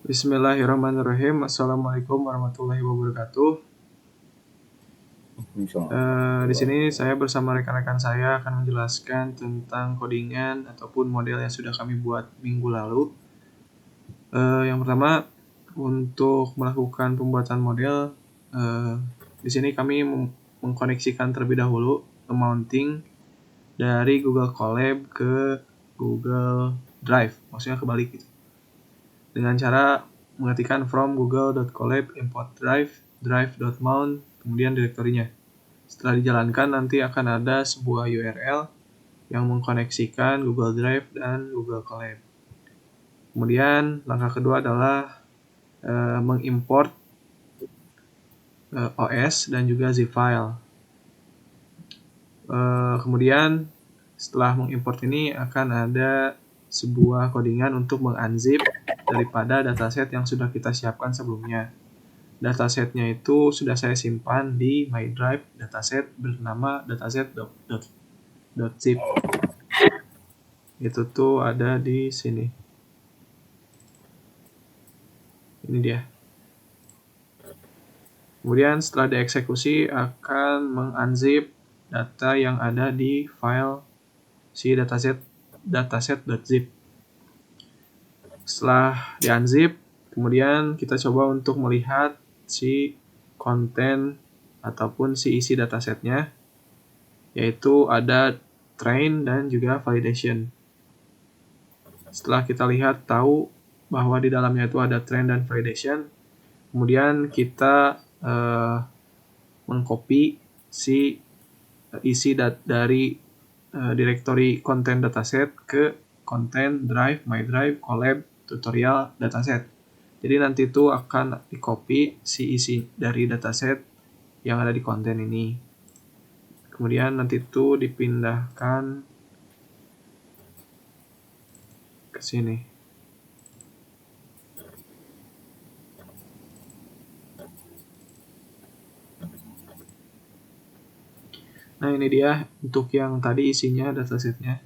Bismillahirrahmanirrahim. Assalamualaikum warahmatullahi wabarakatuh. Di sini saya bersama rekan-rekan saya akan menjelaskan tentang codingan ataupun model yang sudah kami buat minggu lalu. Yang pertama, untuk melakukan pembuatan model, di sini kami mengkoneksikan terlebih dahulu mounting dari Google Colab ke Google Drive, maksudnya kebalik gitu. Dengan cara mengetikkan from google.colab import drive.mount, kemudian direktorinya. Setelah dijalankan nanti akan ada sebuah URL yang mengkoneksikan Google Drive dan Google Colab. Kemudian langkah kedua adalah mengimport OS dan juga zip file. Kemudian setelah mengimport ini akan ada sebuah codingan untuk mengunzip daripada dataset yang sudah kita siapkan sebelumnya. Datasetnya itu sudah saya simpan di My Drive dataset bernama dataset.zip. Itu tuh ada di sini. Ini dia. Kemudian setelah dieksekusi akan mengunzip data yang ada di file si dataset.zip. Setelah di-unzip, kemudian kita coba untuk melihat si konten ataupun si isi datasetnya, yaitu ada train dan juga validation. Setelah kita lihat tahu bahwa di dalamnya itu ada train dan validation, kemudian kita mengcopy si isi dari directory konten dataset ke konten drive, my drive, collab, tutorial, dataset. Jadi nanti itu akan di-copy si isi dari dataset yang ada di konten ini. Kemudian nanti itu dipindahkan ke sini. Nah ini dia untuk yang tadi isinya datasetnya.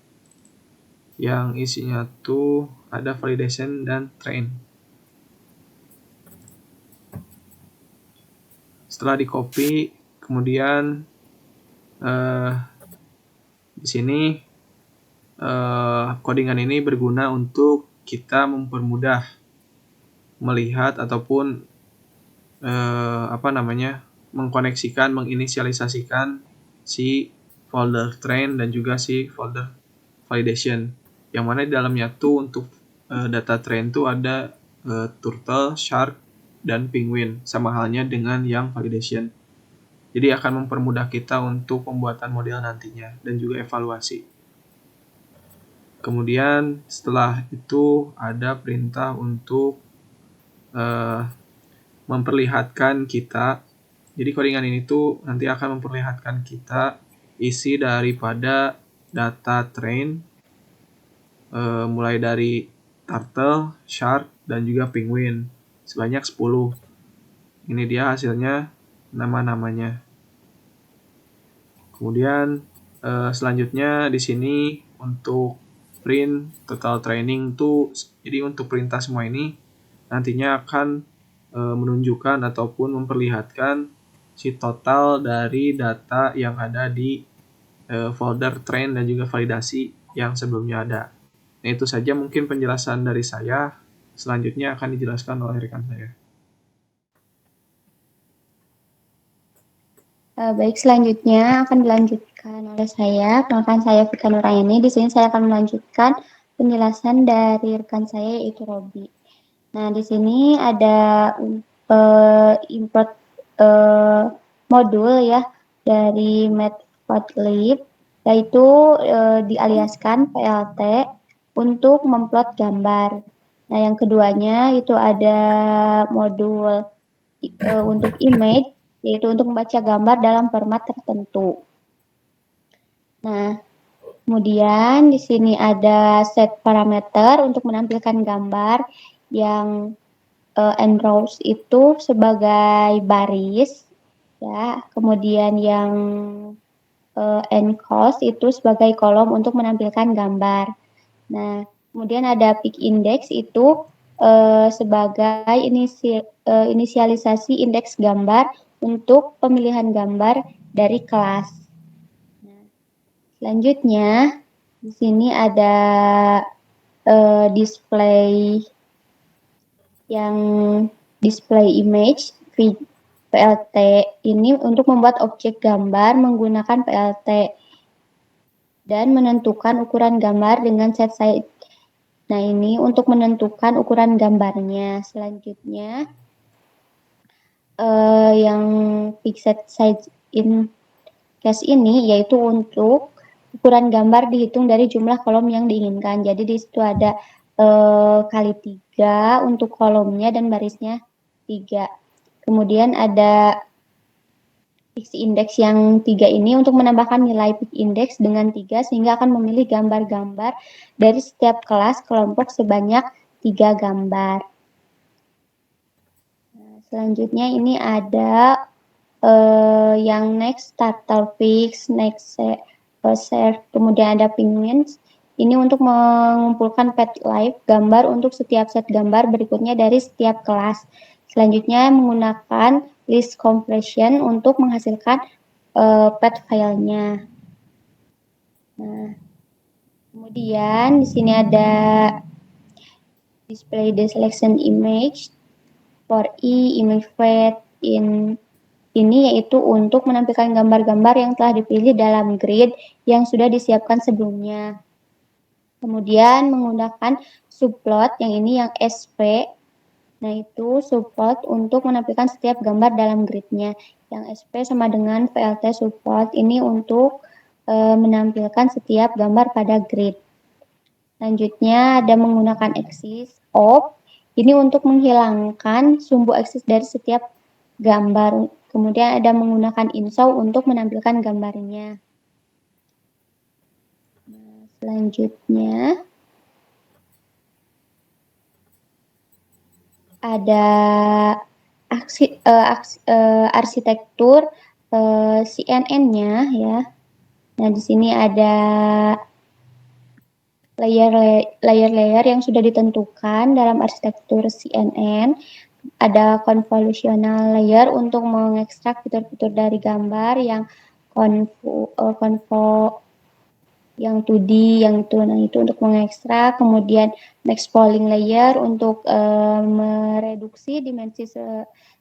Yang isinya tuh ada validation dan train. Setelah di-copy, kemudian di sini codingan ini berguna untuk kita mempermudah melihat ataupun mengkoneksikan, menginisialisasikan si folder train dan juga si folder validation. Yang mana di dalamnya tuh untuk data train tuh ada turtle, shark, dan penguin, sama halnya dengan yang validation. Jadi akan mempermudah kita untuk pembuatan model nantinya dan juga evaluasi. Kemudian setelah itu ada perintah untuk memperlihatkan kita. Jadi codingan ini tuh nanti akan memperlihatkan kita isi daripada data train mulai dari turtle, shark, dan juga penguin sebanyak 10. Ini dia hasilnya, nama-namanya. Kemudian selanjutnya di sini untuk print total training tuh, jadi untuk perintah semua ini nantinya akan menunjukkan ataupun memperlihatkan si total dari data yang ada di folder train dan juga validasi yang sebelumnya ada. Nah itu saja mungkin penjelasan dari saya. Selanjutnya akan dijelaskan oleh rekan saya. Baik, selanjutnya akan dilanjutkan oleh saya. Perkenalkan saya Fika Nurayani. Di sini saya akan melanjutkan penjelasan dari rekan saya yaitu Robi. Nah, di sini ada import modul ya dari Matplotlib, yaitu dialiaskan PLT untuk memplot gambar. Nah, yang keduanya itu ada modul untuk image, yaitu untuk membaca gambar dalam format tertentu. Nah, kemudian di sini ada set parameter untuk menampilkan gambar yang enrows itu sebagai baris, ya. Kemudian yang enclose itu sebagai kolom untuk menampilkan gambar. Nah, kemudian ada pick index itu sebagai inisialisasi indeks gambar untuk pemilihan gambar dari kelas. Nah, selanjutnya di sini ada display image PLT ini untuk membuat objek gambar menggunakan PLT dan menentukan ukuran gambar dengan set size. Nah, ini untuk menentukan ukuran gambarnya. Selanjutnya yang fixed size in case ini yaitu untuk ukuran gambar dihitung dari jumlah kolom yang diinginkan. Jadi di situ ada kali 3 untuk kolomnya dan barisnya 3. Kemudian ada fixed index yang 3 ini untuk menambahkan nilai peak index dengan 3 sehingga akan memilih gambar-gambar dari setiap kelas kelompok sebanyak 3 gambar. Nah, selanjutnya ini ada yang next turtle fix, next share, kemudian ada penguins. Ini untuk mengumpulkan pet live gambar untuk setiap set gambar berikutnya dari setiap kelas. Selanjutnya menggunakan list compression untuk menghasilkan pet filenya. Nah, kemudian di sini ada display the selection image for image fed in ini yaitu untuk menampilkan gambar-gambar yang telah dipilih dalam grid yang sudah disiapkan sebelumnya. Kemudian menggunakan subplot yang ini yang SP. Nah, itu subplot untuk menampilkan setiap gambar dalam gridnya. Yang SP sama dengan VLT subplot ini untuk menampilkan setiap gambar pada grid. Selanjutnya ada menggunakan axis of. Ini untuk menghilangkan sumbu aksis dari setiap gambar. Kemudian ada menggunakan inshaw untuk menampilkan gambarnya. Nah, selanjutnya ada arsitektur CNN-nya ya. Nah, di sini ada layer-layer yang sudah ditentukan dalam arsitektur CNN. Ada convolutional layer untuk mengekstrak fitur-fitur dari gambar yang yang 2D, yang itu, nah itu untuk mengekstrak. Kemudian max polling layer untuk mereduksi dimensi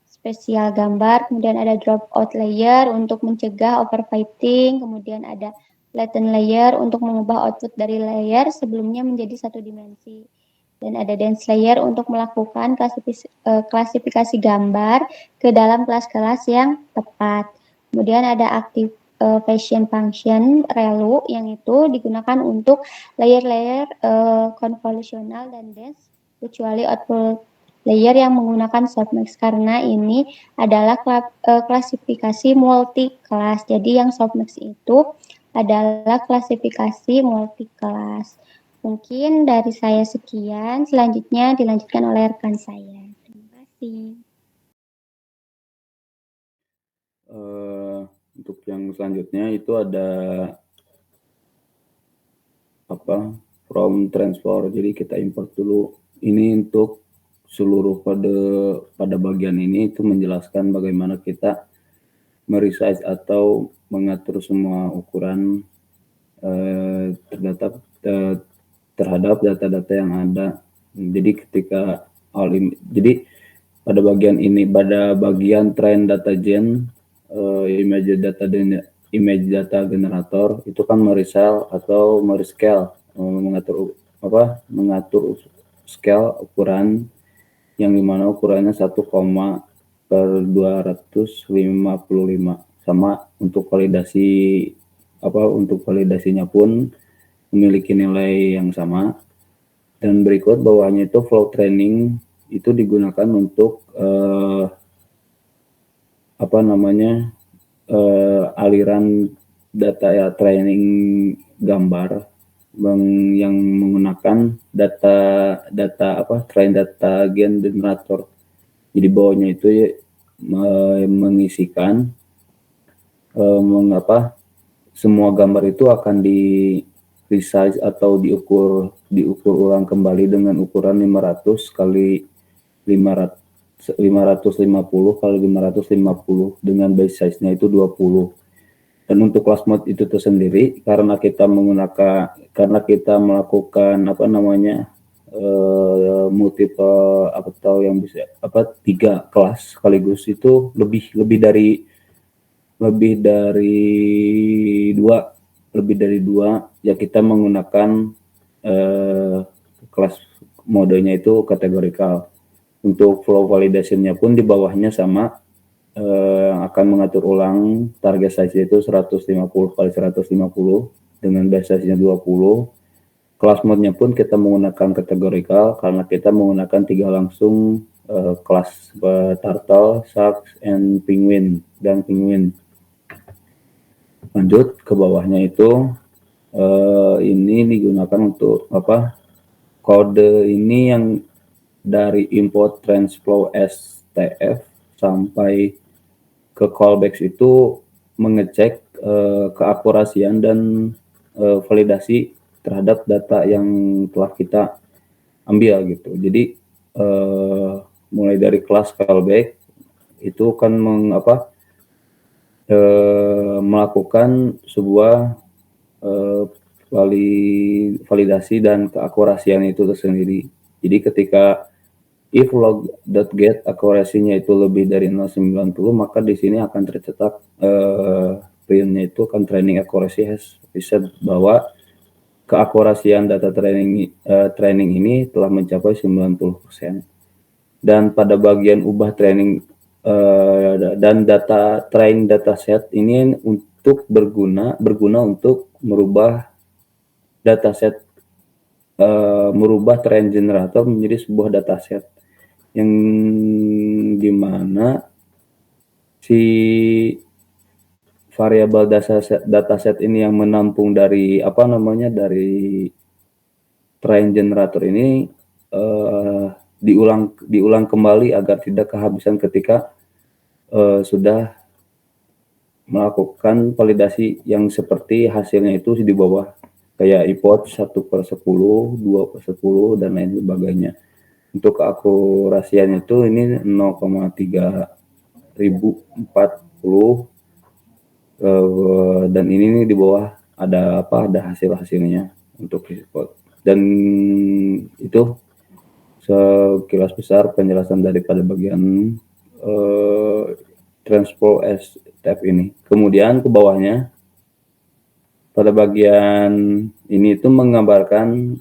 spesial gambar. Kemudian ada dropout layer untuk mencegah overfitting. Kemudian ada flatten layer untuk mengubah output dari layer sebelumnya menjadi satu dimensi. Dan ada dense layer untuk melakukan klasifikasi gambar ke dalam kelas-kelas yang tepat. Kemudian ada activation function ReLU yang itu digunakan untuk layer-layer convolutional dan dense, kecuali output layer yang menggunakan softmax karena ini adalah klasifikasi multi-kelas. Jadi yang softmax itu adalah klasifikasi multi-kelas. Mungkin dari saya sekian, selanjutnya dilanjutkan oleh rekan saya. Terima kasih. Untuk yang selanjutnya itu ada from transfer. Jadi kita import dulu. Ini untuk seluruh pada bagian ini itu menjelaskan bagaimana kita meresize atau mengatur semua ukuran terhadap data-data yang ada. Jadi ketika jadi pada bagian ini, pada bagian train data gen, image data generator itu kan meresell atau merescale, mengatur scale ukuran yang dimana ukurannya 1, per 255 sama untuk validasinya pun memiliki nilai yang sama. Dan berikut bawahnya itu flow training itu digunakan untuk aliran data ya, training gambar yang menggunakan train data gen generator. Jadi bawahnya itu mengisikan semua gambar itu akan resize atau diukur ulang kembali dengan ukuran 500 kali 550 kali 550 dengan base size-nya itu 20. Dan untuk class mode itu tersendiri karena kita melakukan multiple atau yang bisa 3 kelas sekaligus itu lebih dari dua ya, kita menggunakan kelas modenya itu kategorikal. Untuk flow validation-nya pun di bawahnya sama, akan mengatur ulang target size itu 150 kali 150 dengan base size-nya 20. Kelas mode-nya pun kita menggunakan kategorikal karena kita menggunakan 3 langsung kelas turtle, shark, and penguin. Lanjut ke bawahnya itu ini digunakan untuk kode ini yang dari import transflow STF sampai ke callbacks itu mengecek keakurasian dan validasi terhadap data yang telah kita ambil gitu. Jadi mulai dari kelas callback itu kan melakukan sebuah validasi dan keakurasian itu tersendiri. Jadi ketika if log.get akurasinya itu lebih dari 0,90, maka di sini akan tercetak printnya itu akan training accuracy has reset, bahwa keakurasian data training ini telah mencapai 90%. Dan pada bagian ubah training dan train dataset ini untuk berguna untuk merubah dataset, merubah train generator menjadi sebuah dataset yang dimana si variabel dataset ini yang menampung dari dari train generator ini diulang kembali agar tidak kehabisan ketika sudah melakukan validasi yang seperti hasilnya itu di bawah, kayak import 1/10, 2/10 dan lain sebagainya. Untuk keakurasiannya itu ini 0,3040 dan ini di bawah ada hasil-hasilnya untuk import. Dan itu sekilas besar penjelasan daripada bagian transport STF ini. Kemudian ke bawahnya pada bagian ini itu menggambarkan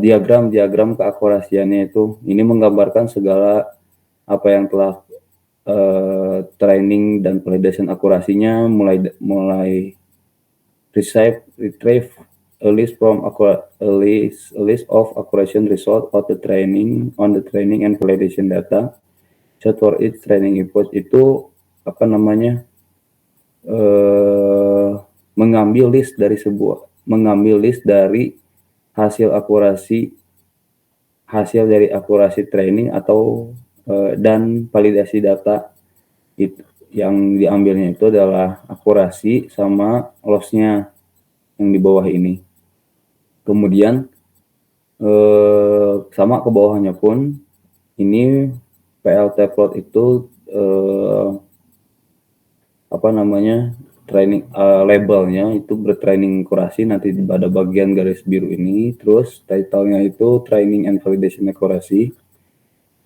diagram keakurasiannya itu. Ini menggambarkan segala apa yang telah training dan validation akurasinya, mulai retrieve a list of accuracy result of the training and validation data set for each training input. Itu mengambil list dari hasil dari akurasi training atau dan validasi data itu. Yang diambilnya itu adalah akurasi sama loss-nya yang di bawah ini. Kemudian sama ke bawahnya pun ini PLT plot itu training labelnya itu bertraining akurasi nanti pada bagian garis biru ini. Terus title-nya itu training and validation akurasi.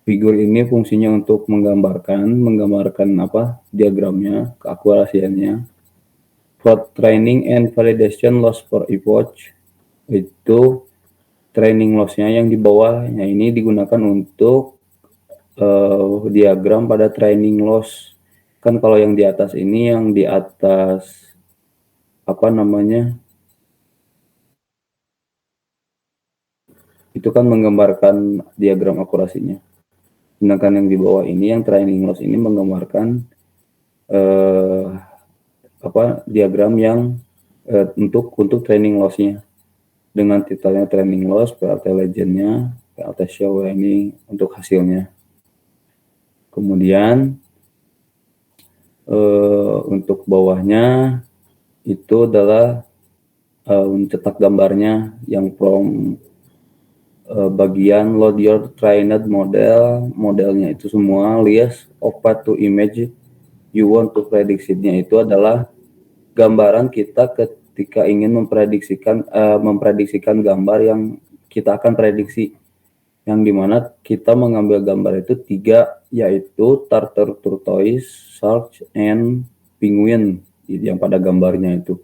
Figur ini fungsinya untuk menggambarkan diagramnya, keakurasiannya. Plot training and validation loss for epoch, itu training loss-nya yang di bawahnya ini digunakan untuk diagram pada training loss. Kan kalau yang di atas ini, yang di atas itu kan menggambarkan diagram akurasinya. Sedangkan yang di bawah ini, yang training loss ini menggambarkan diagram yang untuk training loss-nya dengan titelnya training loss, PLT legend-nya, PLT show ini untuk hasilnya. Kemudian untuk bawahnya itu adalah mencetak gambarnya yang from bagian load your trained model, modelnya itu semua, list of path to image you want to prediksinya itu adalah gambaran kita ketika ingin memprediksikan gambar yang kita akan prediksi, yang dimana kita mengambil gambar itu 3, yaitu turtle, tortoise, shark, and penguin yang pada gambarnya itu.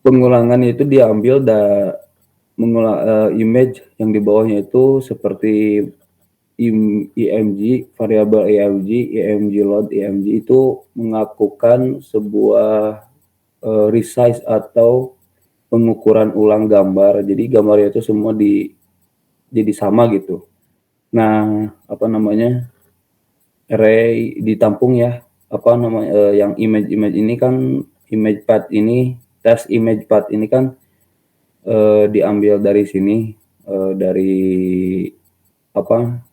Pengulangan itu diambil image yang di bawahnya itu seperti IMG, variabel IMG load IMG itu mengakukan sebuah resize atau pengukuran ulang gambar. Jadi gambarnya itu semua jadi sama gitu. Nah, apa namanya? Array ditampung ya. Apa namanya yang image ini kan image path ini, test image path ini kan diambil dari sini dari apa?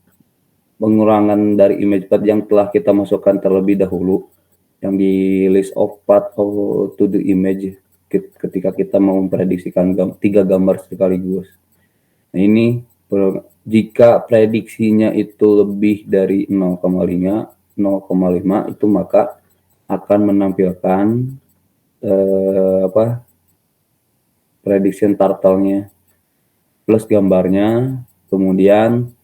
Pengurangan dari image path yang telah kita masukkan terlebih dahulu, yang di list of path to the image ketika kita mau memprediksikan 3 gambar sekaligus. Nah, ini jika prediksinya itu lebih dari 0,5 itu maka akan menampilkan prediction turtle-nya plus gambarnya. Kemudian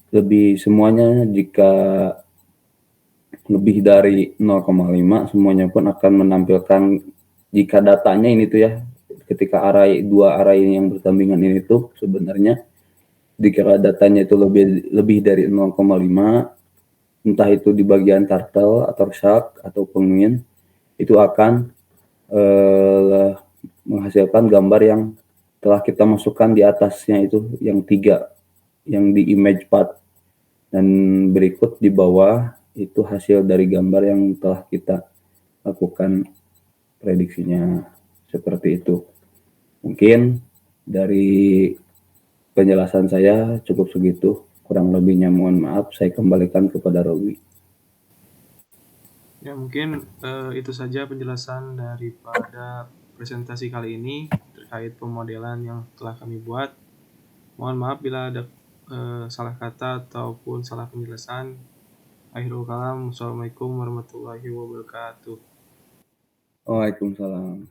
lebih semuanya jika lebih dari 0,5 semuanya pun akan menampilkan, jika datanya ini tuh ya, ketika dua array yang bertambingan ini tuh sebenarnya jika datanya itu lebih dari 0,5, entah itu di bagian turtle atau shark atau penguin, itu akan menghasilkan gambar yang telah kita masukkan di atasnya itu yang 3 yang di image path, dan berikut di bawah itu hasil dari gambar yang telah kita lakukan prediksinya. Seperti itu. Mungkin dari penjelasan saya cukup segitu, kurang lebihnya mohon maaf, saya kembalikan kepada Robi. Ya, mungkin itu saja penjelasan daripada presentasi kali ini terkait pemodelan yang telah kami buat. Mohon maaf bila ada salah kata ataupun salah penjelasan. Akhirul kalam. Wassalamualaikum warahmatullahi wabarakatuh. Waalaikumsalam.